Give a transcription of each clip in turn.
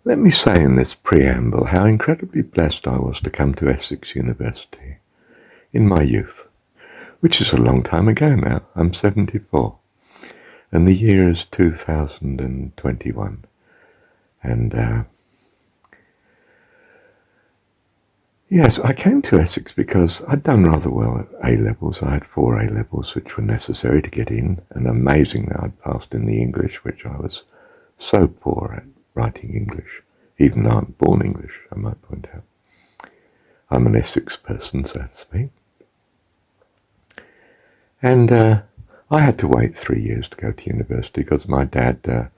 Let me say in this preamble how incredibly blessed I was to come to Essex University in my youth, which is a long time ago now. I'm 74, and the year is 2021. And yes, I came to Essex because I'd done rather well at A-levels. I had 4 A-levels which were necessary to get in, and amazing that I'd passed in the English, which I was so poor at writing English, even though I'm born English, I might point out. I'm an Essex person, so to speak. And I had to wait 3 years to go to university because my dad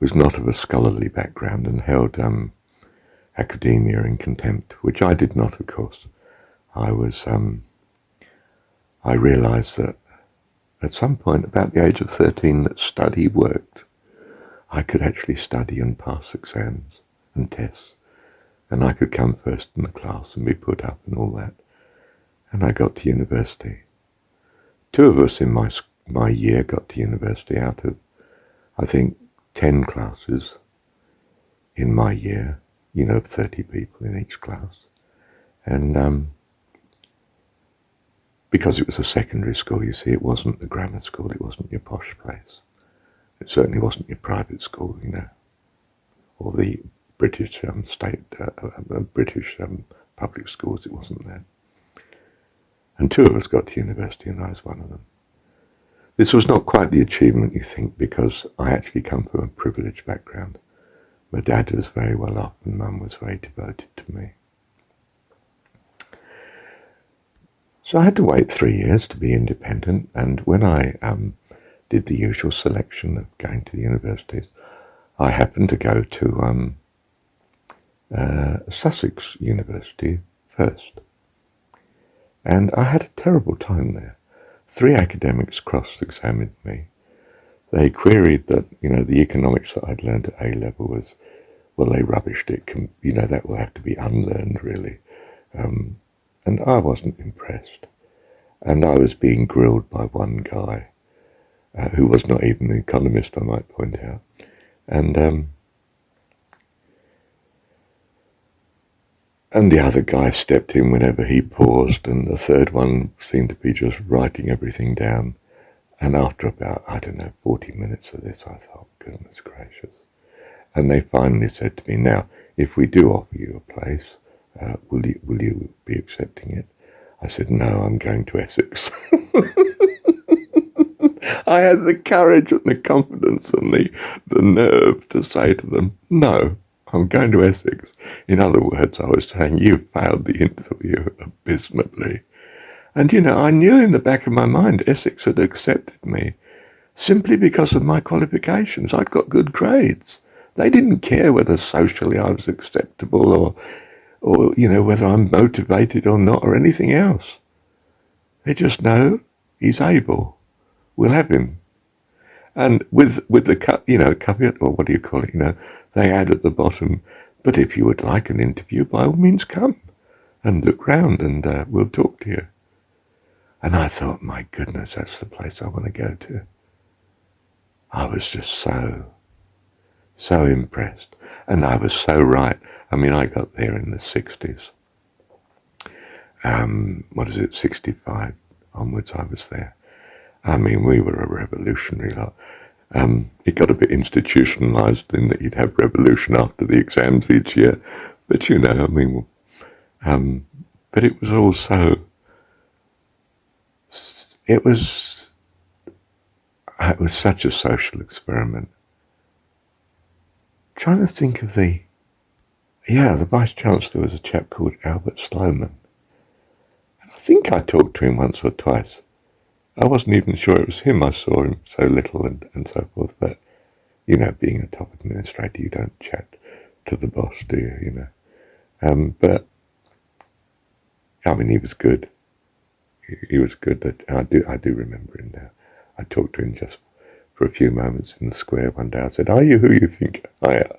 was not of a scholarly background and held academia in contempt, which I did not, of course. I realised that at some point, about the age of 13, that study worked. I could actually study and pass exams and tests, and I could come first in the class and be put up and all that. And I got to university. 2 of us in my year got to university out of, I think, 10 classes in my year, 30 people in each class. And because it was a secondary school, you see, it wasn't the grammar school, it wasn't your posh place. It certainly wasn't your private school, or the British public schools, it wasn't that. And 2 of us got to university, and I was one of them. This was not quite the achievement you think, because I actually come from a privileged background. My dad was very well off, and Mum was very devoted to me. So I had to wait 3 years to be independent, and when I did the usual selection of going to the universities, I happened to go to Sussex University first. And I had a terrible time there. 3 academics cross-examined me. They queried that, the economics that I'd learned at A-level was, well, they rubbished it. That will have to be unlearned, really. And I wasn't impressed. And I was being grilled by one guy, who was not even an economist, I might point out. And the other guy stepped in whenever he paused, and the third one seemed to be just writing everything down. And after about, 40 minutes of this, I thought, goodness gracious. And they finally said to me, now, if we do offer you a place, will you be accepting it? I said, no, I'm going to Essex. I had the courage and the confidence and the nerve to say to them, no, I'm going to Essex. In other words, I was saying, you failed the interview abysmally. And, I knew in the back of my mind Essex had accepted me simply because of my qualifications. I'd got good grades. They didn't care whether socially I was acceptable or whether I'm motivated or not or anything else. They just know he's able. We'll have him. And with the caveat, or what do you call it, they add at the bottom, but if you would like an interview, by all means come and look round and we'll talk to you. And I thought, my goodness, that's the place I want to go to. I was just so impressed. And I was so right. I mean, I got there in the 60s. 65 onwards I was there. I mean, we were a revolutionary lot. It got a bit institutionalised in that you'd have revolution after the exams each year. But, but it was also, it was such a social experiment. Trying to think of the Vice-Chancellor was a chap called Albert Sloman. And I think I talked to him once or twice. I wasn't even sure it was him. I saw him so little and so forth. But, being a top administrator, you don't chat to the boss, do you, But, I mean, he was good. He was good. I do remember him now. I talked to him just for a few moments in the square one day. I said, are you who you think I am?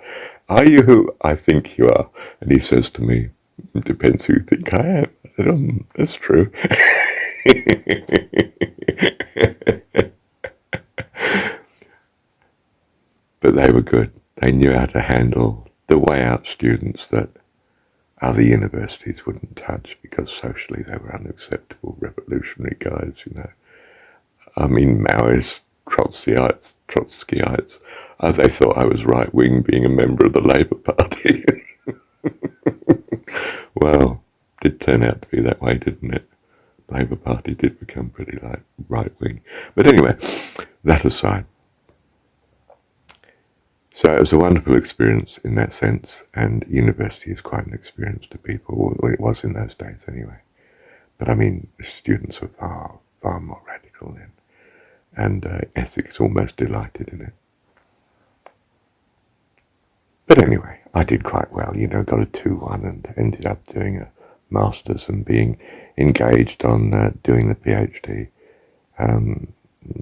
Are you who I think you are? And he says to me, it depends who you think I am. I said, that's true. But they were good. They knew how to handle the way out students that other universities wouldn't touch because socially they were unacceptable revolutionary guys, you know. I mean, Maoists, Trotskyites. They thought I was right-wing being a member of the Labour Party. Well, did turn out to be that way, didn't it? Labour Party did become pretty like right-wing. But anyway, that aside. So it was a wonderful experience in that sense, and university is quite an experience to people. Well, it was in those days anyway. But I mean, students were far, far more radical then. And Essex almost delighted in it. But anyway, I did quite well, you know, got a 2-1 and ended up doing a master's and being engaged on doing the PhD in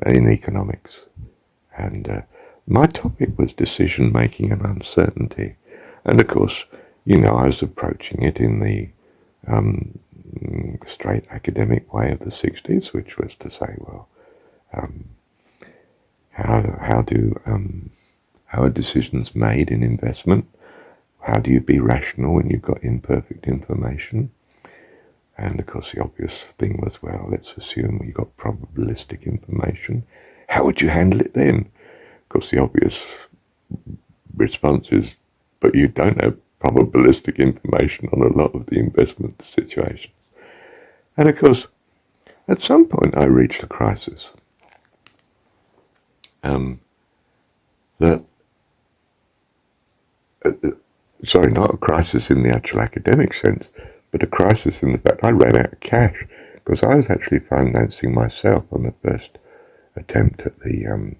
economics. And my topic was decision making and uncertainty. And of course, you know, I was approaching it in the straight academic way of the 60s, which was to say, well, how are decisions made in investment? How do you be rational when you've got imperfect information? And of course the obvious thing was, well, let's assume you got probabilistic information. How would you handle it then? Of course the obvious response is, but you don't have probabilistic information on a lot of the investment situations. And of course, at some point I reached a crisis. Sorry, not a crisis in the actual academic sense, but a crisis in the fact I ran out of cash, because I was actually financing myself on the first attempt at the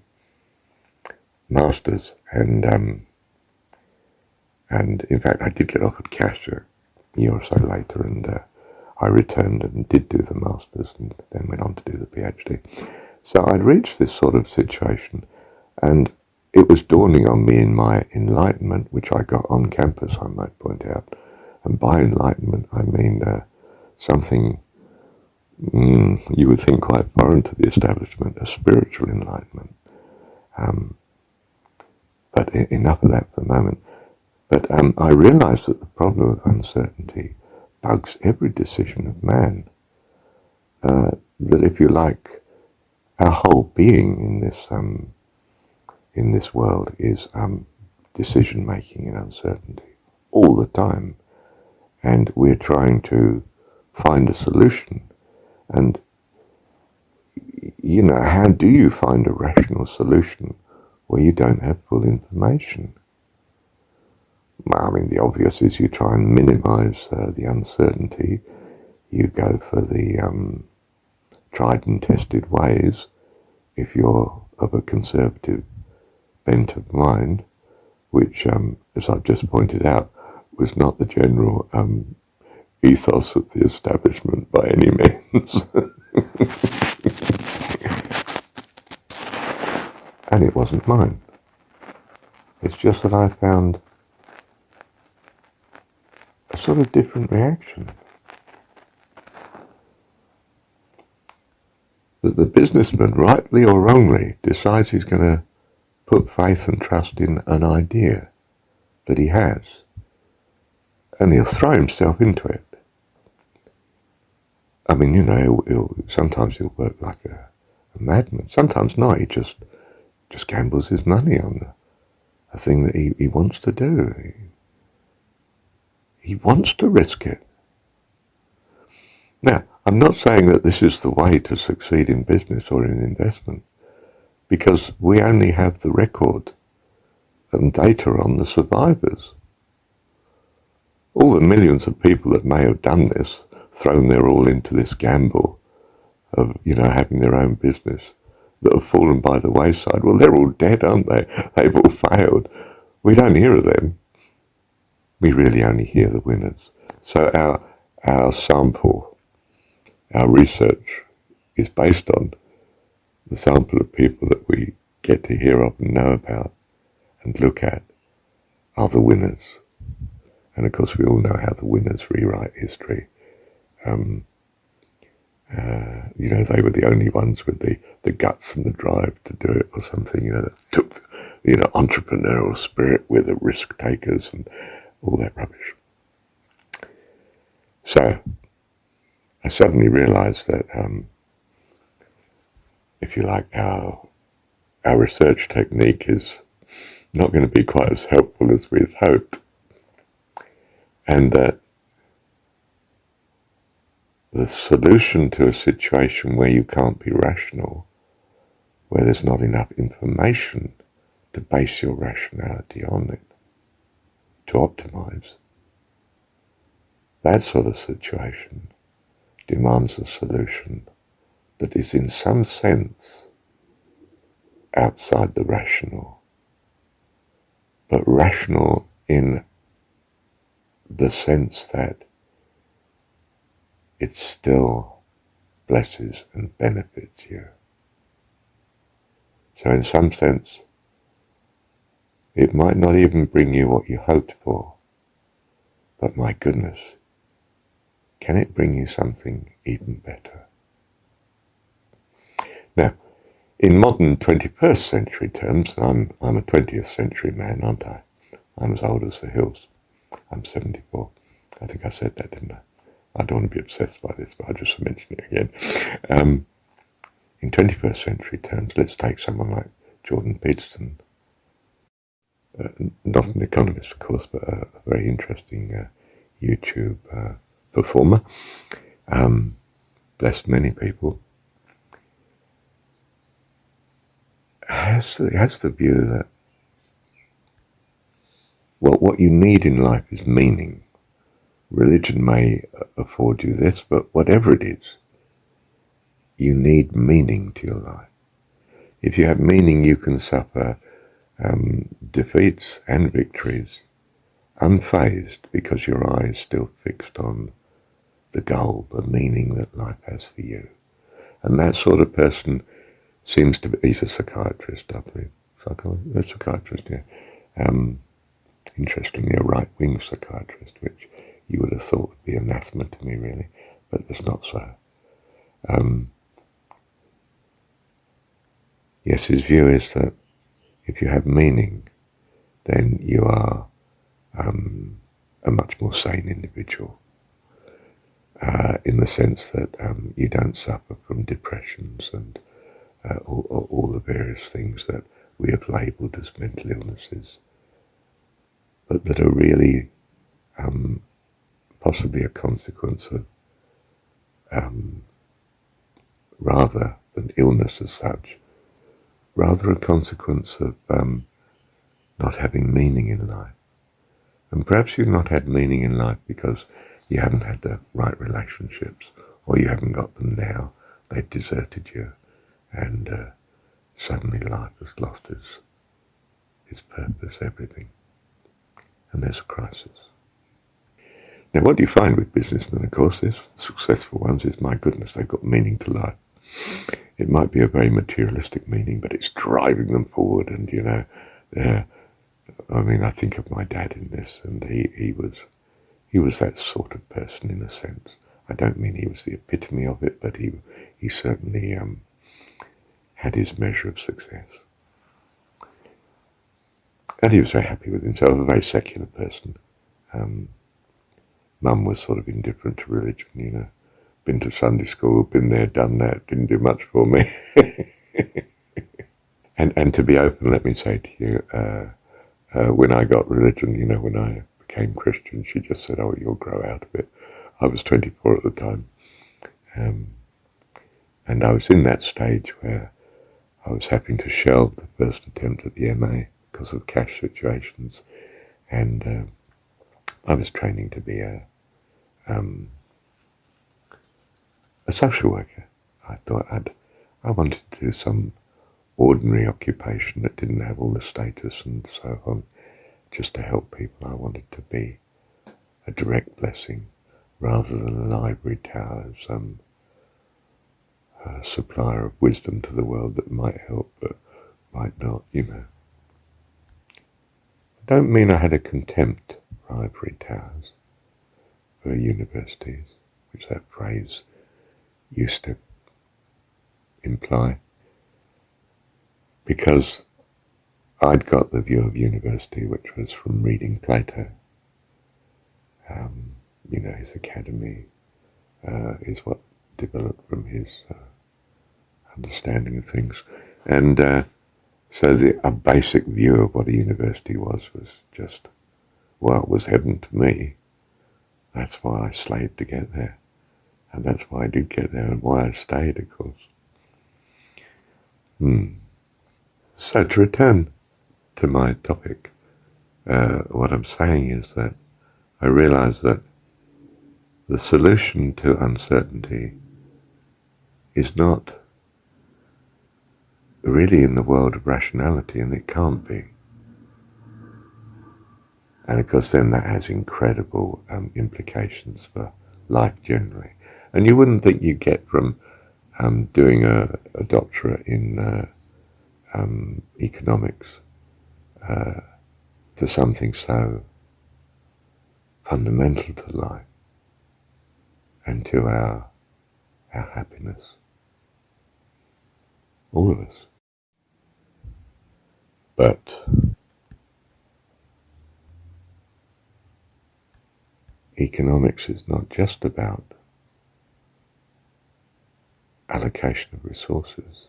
masters, and in fact I did get offered cash a year or so later, and I returned and did do the masters, and then went on to do the PhD. So I'd reached this sort of situation, and it was dawning on me in my enlightenment, which I got on campus, I might point out. And by enlightenment, I mean something you would think quite foreign to the establishment, a spiritual enlightenment. But enough of that for the moment. But I realized that the problem of uncertainty bugs every decision of man. That if you like, our whole being in this world is decision making and uncertainty all the time, and we're trying to find a solution. And you know, how do you find a rational solution where you don't have full information? Well, I mean, the obvious is you try and minimize the uncertainty. You go for the tried and tested ways if you're of a conservative bent of mind, which, as I've just pointed out, was not the general ethos of the establishment by any means. And it wasn't mine. It's just that I found a sort of different reaction. That the businessman, rightly or wrongly, decides he's going to put faith and trust in an idea that he has, and he'll throw himself into it. I mean, you know, sometimes he'll work like a madman. Sometimes not. He just gambles his money on a thing that he wants to do. He wants to risk it. Now, I'm not saying that this is the way to succeed in business or in investment, because we only have the record and data on the survivors. All the millions of people that may have done this, thrown their all into this gamble of, you know, having their own business, that have fallen by the wayside, well, they're all dead, aren't they? They've all failed. We don't hear of them. We really only hear the winners. So our sample, our research is based on the sample of people that we get to hear of and know about and look at are the winners. And of course we all know how the winners rewrite history. They were the only ones with the guts and the drive to do it or something, that took, entrepreneurial spirit with the risk takers and all that rubbish. So I suddenly realized that, if you like, our research technique is not going to be quite as helpful as we had hoped, and that the solution to a situation where you can't be rational, where there's not enough information to base your rationality on it, to optimize, that sort of situation demands a solution that is in some sense outside the rational, but rational in the sense that it still blesses and benefits you. So in some sense, it might not even bring you what you hoped for, but my goodness, can it bring you something even better? Now, in modern 21st century terms, I'm a 20th century man, aren't I? I'm as old as the hills. I'm 74. I think I said that, didn't I? I don't want to be obsessed by this, but I'll just mention it again. In 21st century terms, let's take someone like Jordan Peterson, not an economist, of course, but a very interesting YouTube performer. Blessed many people. Has the view that, well, what you need in life is meaning. Religion may afford you this, but whatever it is, you need meaning to your life. If you have meaning, you can suffer defeats and victories unfazed, because your eye is still fixed on the goal, the meaning that life has for you. And that sort of person seems to be, he's a psychiatrist, I believe. A psychiatrist, yeah. Interestingly, a right-wing psychiatrist, which you would have thought would be anathema to me, really, but it's not so. Yes, his view is that if you have meaning, then you are a much more sane individual, in the sense that you don't suffer from depressions and all the various things that we have labelled as mental illnesses, but that are really possibly a consequence of, rather than illness as such, rather a consequence of not having meaning in life. And perhaps you've not had meaning in life because you haven't had the right relationships, or you haven't got them now. They've deserted you, and suddenly life has lost its purpose, everything. And there's a crisis. Now, what do you find with businessmen, of course, is successful ones is, my goodness, they've got meaning to life. It might be a very materialistic meaning, but it's driving them forward. And, I think of my dad in this, and he was that sort of person in a sense. I don't mean he was the epitome of it, but he certainly had his measure of success. And he was very happy with himself, a very secular person. Mum was sort of indifferent to religion, been to Sunday school, been there, done that, didn't do much for me. And to be open, let me say to you, when I got religion, when I became Christian, she just said, "Oh, you'll grow out of it." I was 24 at the time. And I was in that stage where I was having to shelve the first attempt at the MA because of cash situations. And I was training to be a social worker. I thought I wanted to do some ordinary occupation that didn't have all the status and so on, just to help people. I wanted to be a direct blessing rather than an ivory tower, some supplier of wisdom to the world that might help but might not, I don't mean I had a contempt for ivory towers, for universities, which that phrase used to imply, because I'd got the view of university, which was from reading Plato. His academy is what developed from his understanding of things. And so a basic view of what a university was just, well, it was heaven to me. That's why I slaved to get there. And that's why I did get there and why I stayed, of course. So to return to my topic, what I'm saying is that I realize that the solution to uncertainty is not really in the world of rationality, and it can't be. And of course then that has incredible implications for life generally. And you wouldn't think you get from doing a doctorate in economics to something so fundamental to life and to our happiness. All of us. But economics is not just about allocation of resources.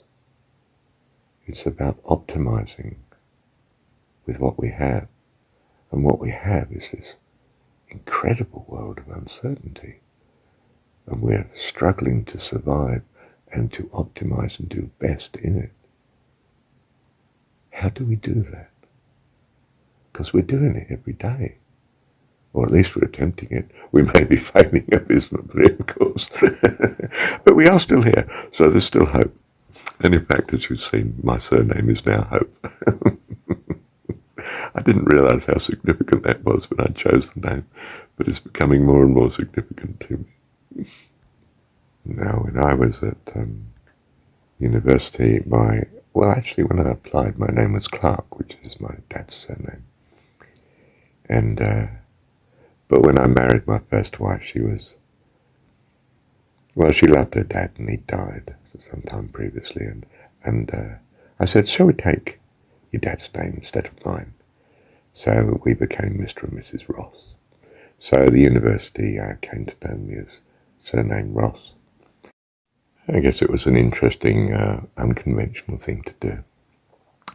It's about optimizing with what we have. And what we have is this incredible world of uncertainty. And we're struggling to survive and to optimize and do best in it. How do we do that? Because we're doing it every day. Or at least we're attempting it. We may be failing abysmally, of course. But we are still here, so there's still hope. And in fact, as you've seen, my surname is now Hope. I didn't realise how significant that was when I chose the name, but it's becoming more and more significant to me. Now, when I was at university, when I applied, my name was Clarke, which is my dad's surname. And but when I married my first wife, she loved her dad, and he died sometime previously, and I said, shall we take your dad's name instead of mine? So we became Mr. and Mrs. Ross. So the university came to know me as surname Ross. I guess it was an interesting, unconventional thing to do.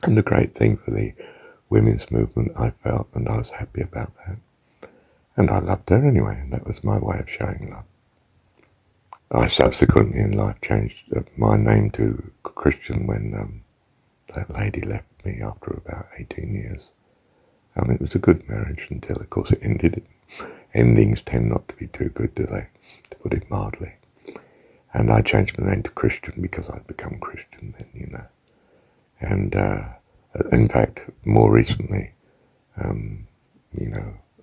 And a great thing for the women's movement, I felt, and I was happy about that. And I loved her anyway, and that was my way of showing love. I subsequently in life changed my name to Christian when that lady left me after about 18 years. It was a good marriage until, of course, it ended. Endings tend not to be too good, do they? To put it mildly. And I changed my name to Christian because I'd become Christian then, And in fact, more recently,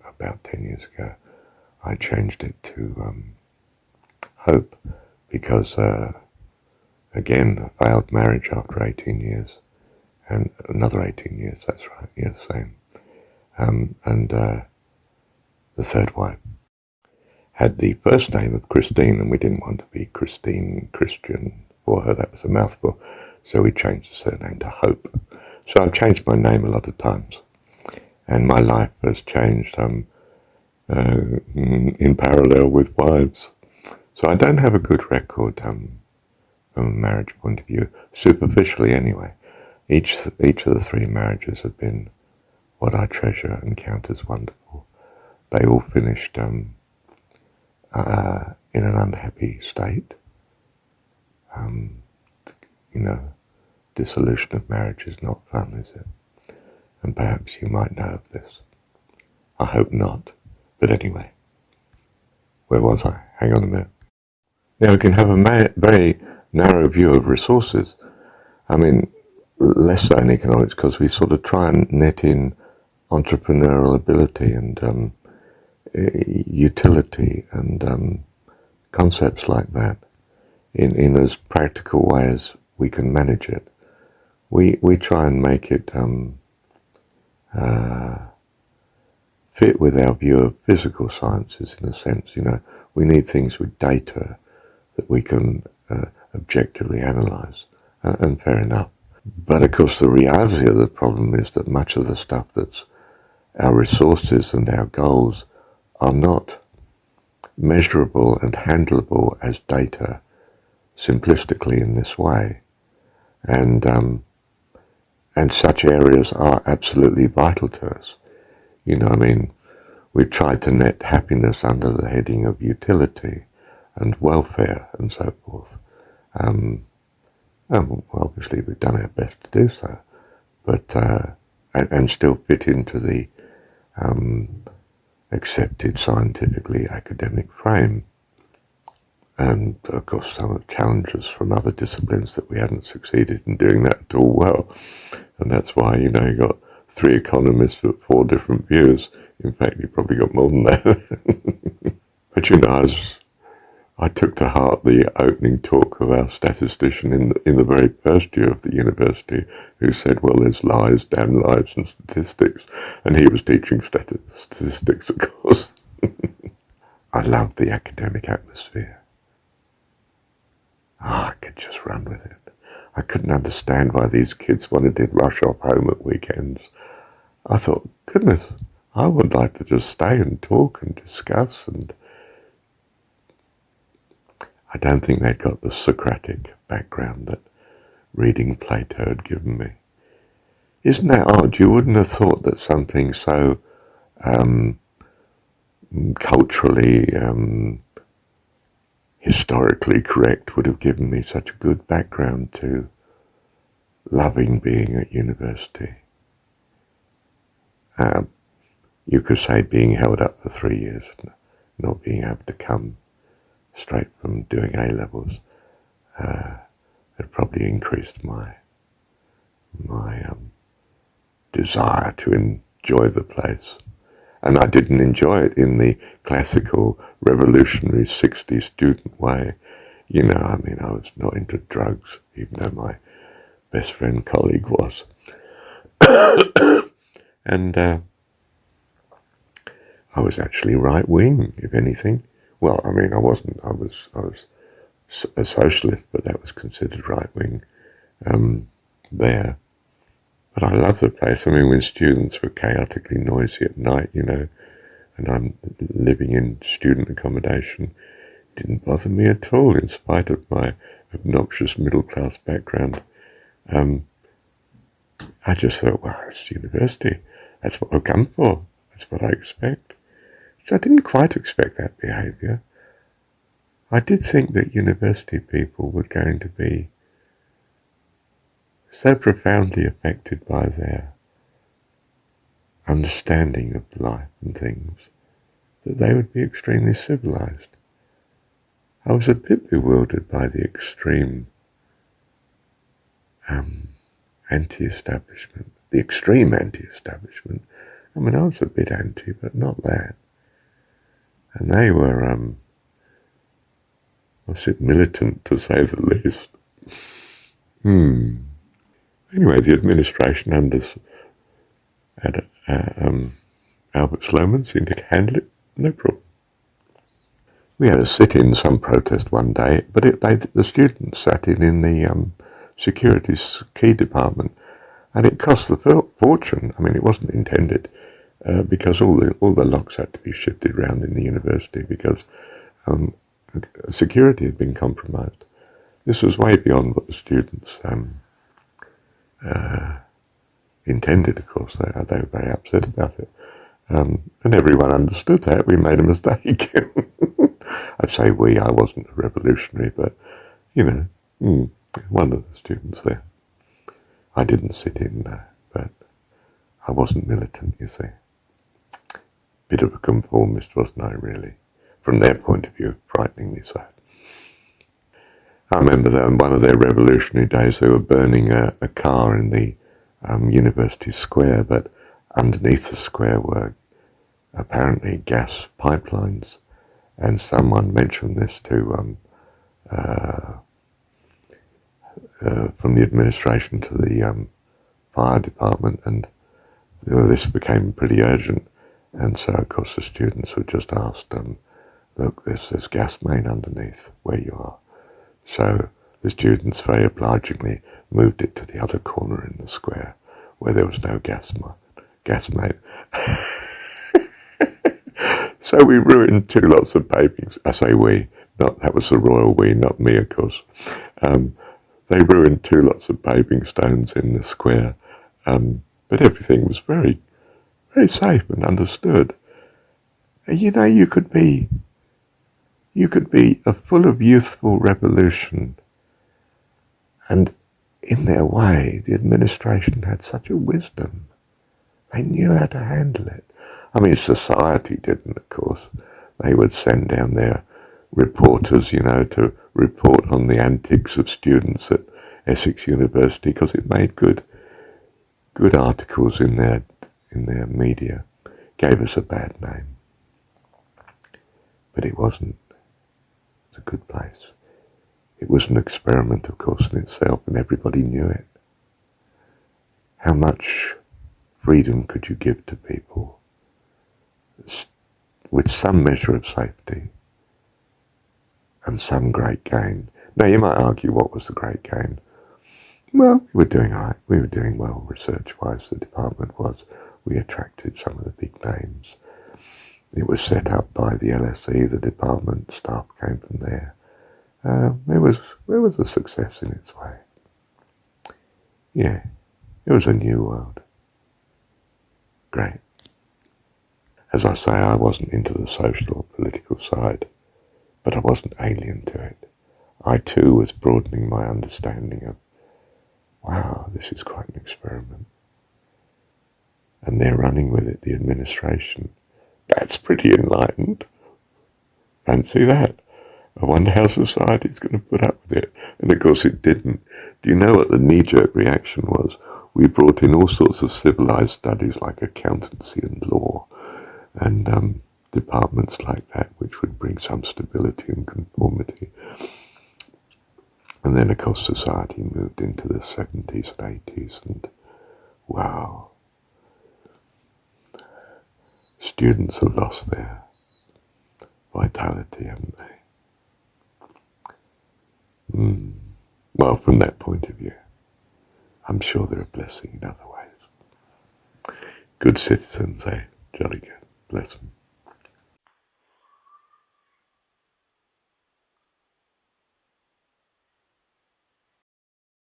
about 10 years ago, I changed it to Hope because, again, a failed marriage after 18 years and another 18 years, that's right, yeah, same. And the third wife had the first name of Christine, and we didn't want to be Christine Christian for her, that was a mouthful, so we changed the surname to Hope. So I've changed my name a lot of times, and my life has changed in parallel with wives. So I don't have a good record from a marriage point of view, superficially anyway. Each of the three marriages have been what I treasure and count as wonderful. They all finished in an unhappy state. Dissolution of marriage is not fun, is it? And perhaps you might know of this. I hope not. But anyway, where was I? Hang on a minute. Now we can have a very narrow view of resources. I mean, less so in economics because we sort of try and net in entrepreneurial ability and utility and concepts like that in as practical way as we can manage it. We try and make it fit with our view of physical sciences in a sense. We need things with data that we can objectively analyse, and fair enough. But of course the reality of the problem is that much of the stuff that's our resources and our goals are not measurable and handleable as data simplistically in this way. And such areas are absolutely vital to us. You know, I mean, we tried to net happiness under the heading of utility and welfare and so forth. And obviously we've done our best to do so, but and still fit into the accepted scientifically academic frame. And of course some of the challenges from other disciplines that we hadn't succeeded in doing that at all well. And that's why, you know, you got 3 economists with 4 different views. In fact, you probably got more than that. But you know, I took to heart the opening talk of our statistician in the very first year of the university, who said, well, there's lies, damn lies, and statistics. And he was teaching statistics, of course. I loved the academic atmosphere. I could just run with it. I couldn't understand why these kids wanted to rush off home at weekends. I thought, goodness, I would like to just stay and talk and discuss, and I don't think they'd got the Socratic background that reading Plato had given me. Isn't that odd? You wouldn't have thought that something so culturally, historically correct would have given me such a good background to loving being at university. You could say being held up for 3 years, not being able to come straight from doing A-levels, had probably increased my desire to enjoy the place. And I didn't enjoy it in the classical revolutionary 60s student way. You know, I mean, I was not into drugs, even though my best friend colleague was. And I was actually right-wing, if anything. Well, I mean, I wasn't. I was a socialist, but that was considered right-wing there. But I love the place. I mean, when students were chaotically noisy at night, you know, and I'm living in student accommodation, it didn't bother me at all, in spite of my obnoxious middle-class background. I just thought, well, it's university. That's what I've come for. That's what I expect. So I didn't quite expect that behaviour. I did think that university people were going to be so profoundly affected by their understanding of life and things that they would be extremely civilized. I was a bit bewildered by the extreme anti-establishment, the extreme anti-establishment. I mean, I was a bit anti, but not that. And they were, was it militant, to say the least? Anyway, the administration under Albert Sloman seemed to handle it no problem. We had a sit-in, some protest one day, but the students sat in the securities key department, and it cost the fortune. I mean, it wasn't intended, because all the locks had to be shifted around in the university because security had been compromised. This was way beyond what the students intended, of course. They were very upset about it. And everyone understood that. We made a mistake. I'd say I wasn't a revolutionary, but, you know, one of the students there. I didn't sit in, but I wasn't militant, you see. Bit of a conformist, wasn't I, really? From their point of view, frighteningly so. I remember that on one of their revolutionary days they were burning a car in the university square, but underneath the square were apparently gas pipelines, and someone mentioned this to from the administration to the fire department, and this became pretty urgent, and so of course the students were just asked, look, there's gas main underneath where you are. So the students very obligingly moved it to the other corner in the square where there was no gas main. So we ruined 2 lots of pavings. I say we, not that was the royal we, not me, of course. They ruined 2 lots of paving stones in the square, but everything was very, very safe and understood. And you know, you could be full of youthful revolution, and in their way, the administration had such a wisdom. They knew how to handle it. I mean, society didn't, of course. They would send down their reporters, you know, to report on the antics of students at Essex University because it made good articles in their media. Gave us a bad name, but it wasn't. It's a good place. It was an experiment, of course, in itself, and everybody knew it. How much freedom could you give to people with some measure of safety and some great gain? Now, you might argue, what was the great gain? Well, we were doing all right. We were doing well research-wise, the department was. We attracted some of the big names. It was set up by the LSE, the department, staff came from there. It was a success in its way. Yeah, it was a new world. Great. As I say, I wasn't into the social or political side, but I wasn't alien to it. I too was broadening my understanding of, wow, this is quite an experiment. And they're running with it, the administration. That's pretty enlightened. Fancy that. I wonder how society's going to put up with it. And of course it didn't. Do you know what the knee-jerk reaction was? We brought in all sorts of civilized studies like accountancy and law and departments like that, which would bring some stability and conformity. And then of course society moved into the 70s and 80s and wow. Students have lost their vitality, haven't they? Well, from that point of view, I'm sure they're a blessing in other ways. Good citizens, eh? Jolly good. Bless them.